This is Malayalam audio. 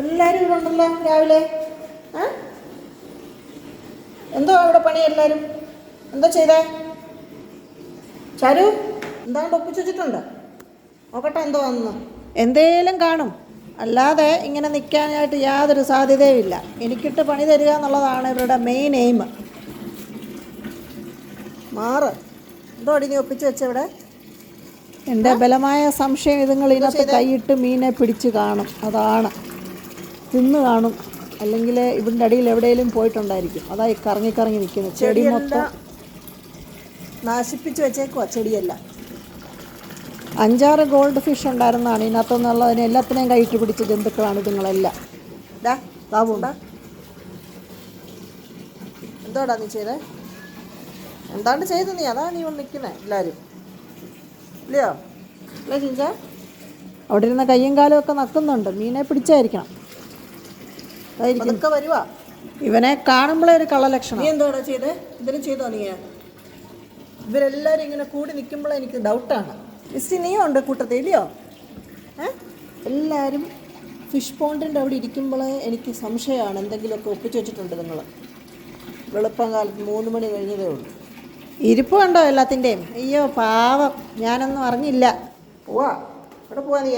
എല്ലാവരും ഇവിടെ ഉണ്ടല്ലോ രാവിലെ. എന്തോ അവിടെ പണി എല്ലാവരും? എന്തോ ചെയ്തേ ചാരു? എന്താണ്ട് ഒപ്പിച്ച് വെച്ചിട്ടുണ്ട്, നോക്കട്ടെ എന്തോ വന്ന്. എന്തേലും കാണും, അല്ലാതെ ഇങ്ങനെ നിൽക്കാനായിട്ട് യാതൊരു സാധ്യതയുമില്ല. എനിക്കിട്ട് പണി തരിക എന്നുള്ളതാണ് ഇവരുടെ മെയിൻ എയിം. മാറ്. എന്തോ അടി നീ ഒപ്പിച്ച് വെച്ചവിടെ? എൻ്റെ ബലമായ സംശയം ഇതുങ്ങൾ ഇതിനകത്ത് കൈയിട്ട് മീനെ പിടിച്ച് കാണും, അതാണ്. തിന്ന് കാണും, അല്ലെങ്കിൽ ഇവിടുത്തെ അടിയിൽ എവിടെയെങ്കിലും പോയിട്ടുണ്ടായിരിക്കും. അതായി കറങ്ങി കറങ്ങി നിൽക്കുന്നത്. ചെടി മൊത്തം നശിപ്പിച്ച് വെച്ചേക്കുവാ, ചെടിയല്ല. 5-6 ഗോൾഡ് ഫിഷ് ഉണ്ടായിരുന്നതാണ് ഇതിനകത്തുനിന്നുള്ളതിനെ എല്ലാത്തിനെയും കൈയിട്ട് പിടിച്ച ജന്തുക്കളാണ് ഇതുങ്ങളെല്ലാം. ബാബുണ്ടാ, എന്തോടാ നീ ചെയ്തേ? എന്താണ്ട് ചെയ്തു നീ, അതാ നീ നിൽക്കുന്നേ എല്ലാവരും, ഇല്ലയോ? അല്ലേ ചിഞ്ച? അവിടെ ഇരുന്ന കയ്യും കാലും ഒക്കെ നക്കുന്നുണ്ട്. മീനെ പിടിച്ചായിരിക്കണം. അതൊക്കെ വരുവാ. ഇവനെ കാണുമ്പോഴേ ഒരു കള്ളലക്ഷണം. നീ എന്തോടാ ചെയ്തേ? എന്തെങ്കിലും ചെയ്തോ നീ? ഇവരെല്ലാവരും ഇങ്ങനെ കൂടി നിൽക്കുമ്പോഴേ എനിക്ക് ഡൗട്ടാണ്. മിസ്സി നീ ഉണ്ട് കൂട്ടത്തിൽ, ഇല്ലയോ? എല്ലാവരും ഫിഷ് പോണ്ടിൻ്റെ അവിടെ ഇരിക്കുമ്പോൾ എനിക്ക് സംശയമാണ് എന്തെങ്കിലുമൊക്കെ ഒപ്പിച്ച് വെച്ചിട്ടുണ്ട് നിങ്ങൾ. വെളുപ്പം കാലത്ത് 3 മണി കഴിഞ്ഞതേ ഉള്ളൂ. ഇരിപ്പ് കണ്ടോ എല്ലാത്തിൻ്റെയും? അയ്യോ പാവം, ഞാനൊന്നും അറിഞ്ഞില്ല. പോവാ, ഇവിടെ പോവാ നീ.